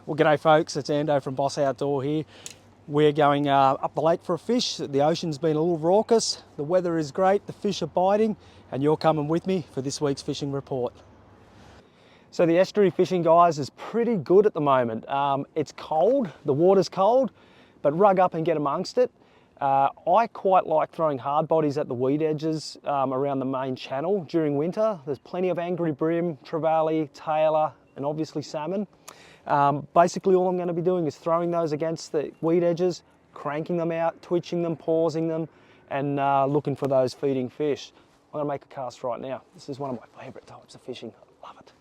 Well, g'day folks, it's Ando from Boss Outdoor here. We're going up the lake for a fish. The ocean's been a little raucous, the weather is great, the fish are biting, and you're coming with me for this week's fishing report. So the estuary fishing, guys, is pretty good at the moment. It's cold, the water's cold, but rug up and get amongst it. I quite like throwing hard bodies at the weed edges around the main channel during winter. There's plenty of angry brim, trevally, tailor, and obviously salmon. Basically all I'm going to be doing is throwing those against the weed edges, cranking them out, twitching them, pausing them, and looking for those feeding fish. I'm going to make a cast right now. This is one of my favourite types of fishing. I love it.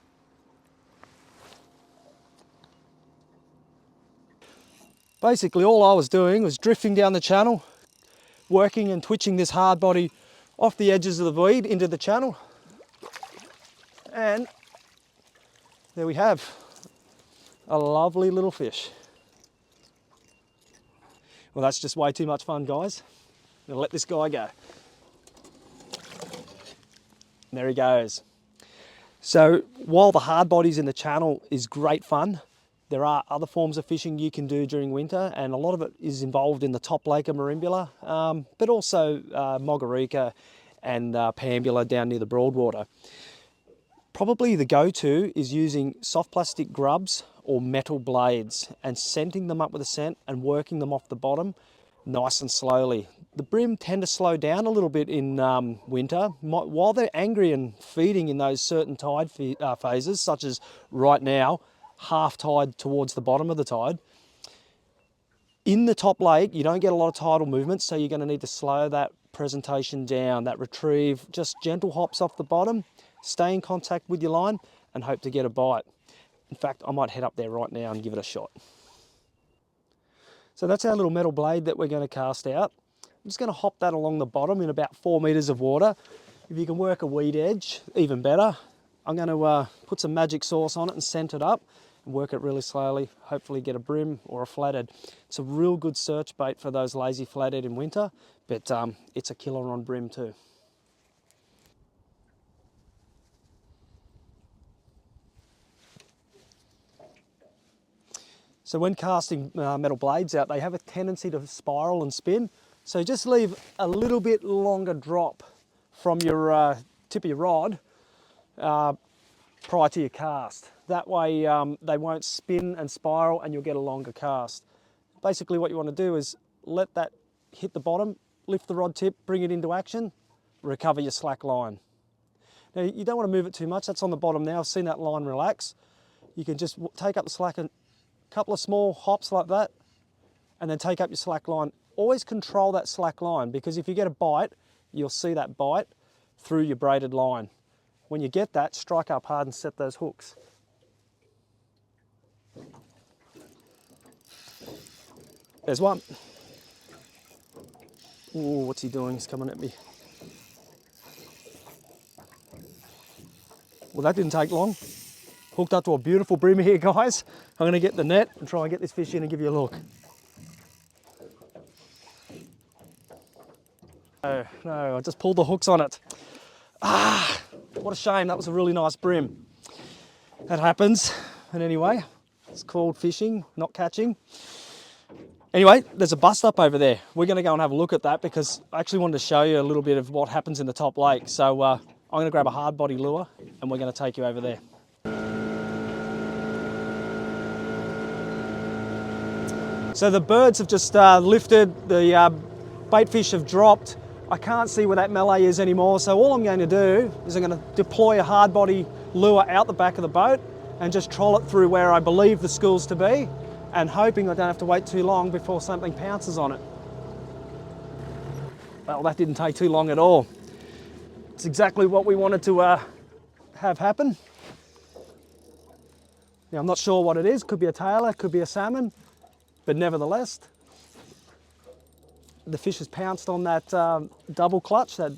Basically all I was doing was drifting down the channel, working and twitching this hard body off the edges of the weed into the channel. And there we have a lovely little fish. Well, that's just way too much fun, guys. I'm gonna let this guy go. There he goes. So while the hard bodies in the channel is great fun, there are other forms of fishing you can do during winter, and a lot of it is involved in the top lake of Merimbula, but also Mogarica and Pambula down near the Broadwater. Probably the go-to is using soft plastic grubs or metal blades and scenting them up with a scent and working them off the bottom nice and slowly. The brim tend to slow down a little bit in winter. While they're angry and feeding in those certain tide phases, such as right now, half tide towards the bottom of the tide. In the top lake, you don't get a lot of tidal movement, so you're going to need to slow that presentation down, that retrieve, just gentle hops off the bottom, stay in contact with your line and hope to get a bite. In fact, I might head up there right now and give it a shot. So that's our little metal blade that we're going to cast out. I'm just going to hop that along the bottom in about 4 meters of water. If you can work a weed edge, even better. I'm going to put some magic sauce on it and scent it up and work it really slowly, hopefully get a brim or a flathead. It's a real good search bait for those lazy flathead in winter, but it's a killer on brim too. So when casting metal blades out, they have a tendency to spiral and spin. So just leave a little bit longer drop from your tip of your rod prior to your cast. That way they won't spin and spiral and you'll get a longer cast. Basically what you want to do is let that hit the bottom, lift the rod tip, bring it into action, recover your slack line. Now you don't want to move it too much, that's on the bottom now. I've seen that line relax. You can just take up the slack and a couple of small hops like that and then take up your slack line. Always control that slack line, because if you get a bite, you'll see that bite through your braided line. When you get that, strike up hard and set those hooks. There's one. Ooh, what's he doing? He's coming at me. Well, that didn't take long. Hooked up to a beautiful brim here, guys. I'm going to get the net and try and get this fish in and give you a look. No, I just pulled the hooks on it. Ah, what a shame. That was a really nice brim. That happens. And anyway, it's called fishing, not catching. Anyway, there's a bust up over there. We're going to go and have a look at that because I actually wanted to show you a little bit of what happens in the top lake. So I'm going to grab a hard body lure and we're going to take you over there. So the birds have just lifted, the bait fish have dropped. I can't see where that melee is anymore, so all I'm going to do is I'm going to deploy a hard body lure out the back of the boat and just troll it through where I believe the school's to be, and hoping I don't have to wait too long before something pounces on it. Well, that didn't take too long at all. It's exactly what we wanted to have happen. Now, I'm not sure what it is. Could be a tailor, could be a salmon, but nevertheless, the fish has pounced on that double clutch, that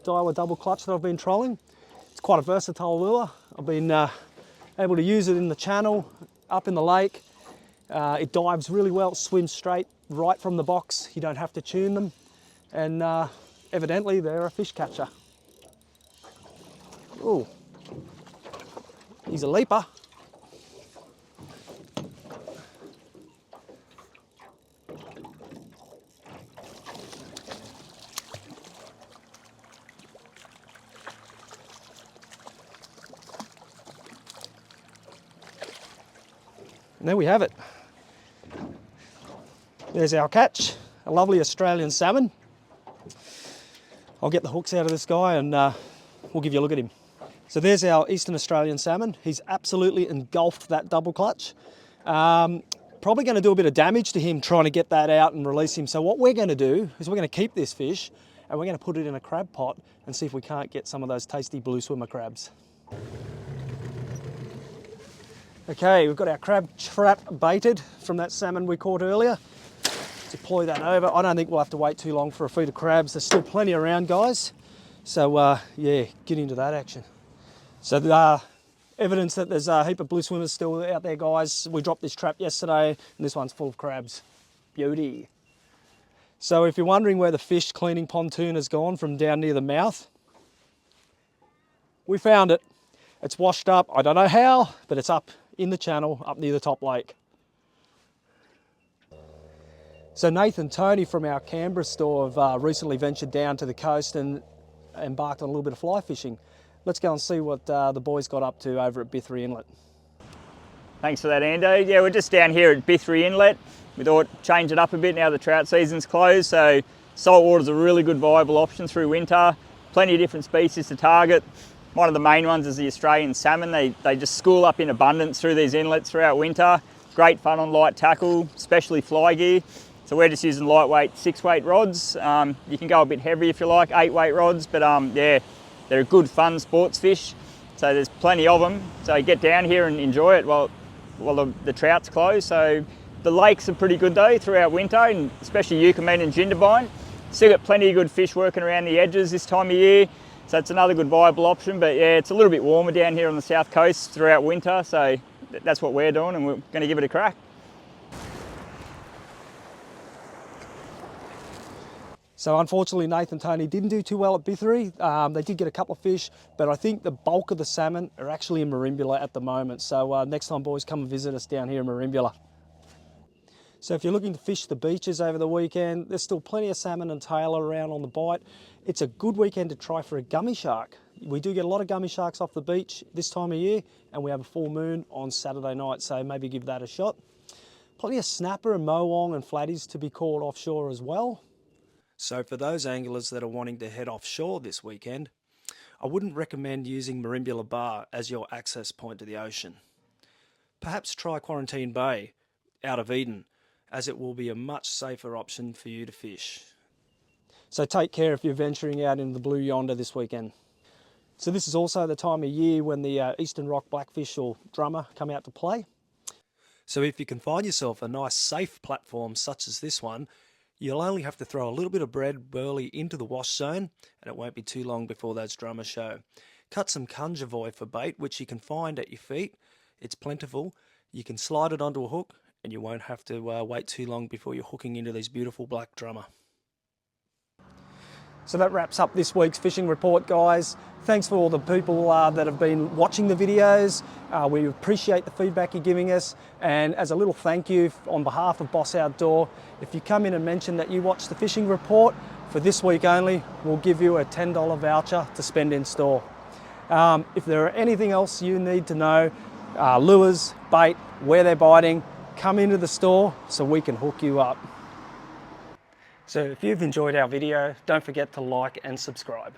Daiwa double clutch that I've been trolling. It's quite a versatile lure. I've been able to use it in the channel, up in the lake. It dives really well, swims straight right from the box. You don't have to tune them. And evidently they're a fish catcher. Ooh, he's a leaper. And there we have it. There's our catch, a lovely Australian salmon. I'll get the hooks out of this guy and we'll give you a look at him. So there's our Eastern Australian salmon. He's absolutely engulfed that double clutch. Probably going to do a bit of damage to him trying to get that out and release him. So what we're going to do is we're going to keep this fish and we're going to put it in a crab pot and see if we can't get some of those tasty blue swimmer crabs. Okay, we've got our crab trap baited from that salmon we caught earlier. Deploy that over. I don't think we'll have to wait too long for a feed of crabs. There's still plenty around, guys. So yeah, get into that action. So the evidence that there's a heap of blue swimmers still out there, guys. We dropped this trap yesterday and this one's full of crabs. Beauty. So if you're wondering where the fish cleaning pontoon has gone from down near the mouth, we found it. It's washed up. I don't know how, but it's up in the channel, up near the top lake. So Nathan and Tony from our Canberra store have recently ventured down to the coast and embarked on a little bit of fly fishing. Let's go and see what the boys got up to over at Bithry Inlet. Thanks for that, Ando. Yeah, we're just down here at Bithry Inlet. We thought change it up a bit now the trout season's closed, so saltwater's a really good viable option through winter. Plenty of different species to target. One of the main ones is the Australian salmon. They just school up in abundance through these inlets throughout winter. Great fun on light tackle, especially fly gear. So we're just using lightweight 6-weight rods. You can go a bit heavy if you like, 8-weight rods, but yeah, they're a good fun sports fish. So there's plenty of them. So get down here and enjoy it while the trout's closed. So the lakes are pretty good though throughout winter, and especially Eucamin and Jindabyne. Still got plenty of good fish working around the edges this time of year. So it's another good viable option, but yeah, it's a little bit warmer down here on the south coast throughout winter. So that's what we're doing and we're going to give it a crack. So unfortunately, Nathan and Tony didn't do too well at Bithry. They did get a couple of fish, but I think the bulk of the salmon are actually in Merimbula at the moment. So next time, boys, come and visit us down here in Merimbula. So if you're looking to fish the beaches over the weekend, there's still plenty of salmon and tailor around on the bite. It's a good weekend to try for a gummy shark. We do get a lot of gummy sharks off the beach this time of year, and we have a full moon on Saturday night, so maybe give that a shot. Plenty of snapper and mowong and flatties to be caught offshore as well. So for those anglers that are wanting to head offshore this weekend, I wouldn't recommend using Merimbula Bar as your access point to the ocean. Perhaps try Quarantine Bay out of Eden, as it will be a much safer option for you to fish. So take care if you're venturing out into the blue yonder this weekend. So this is also the time of year when the eastern rock blackfish or drummer come out to play. So if you can find yourself a nice safe platform such as this one, you'll only have to throw a little bit of bread burley into the wash zone and it won't be too long before those drummers show. Cut some conjervoi for bait, which you can find at your feet. It's plentiful. You can slide it onto a hook and you won't have to wait too long before you're hooking into these beautiful black drummer. So that wraps up this week's fishing report, guys. Thanks for all the people that have been watching the videos. We appreciate the feedback you're giving us. And as a little thank you on behalf of Boss Outdoor, if you come in and mention that you watched the fishing report, for this week only, we'll give you a $10 voucher to spend in store. If there are anything else you need to know, lures, bait, where they're biting, come into the store so we can hook you up. So if you've enjoyed our video, don't forget to like and subscribe.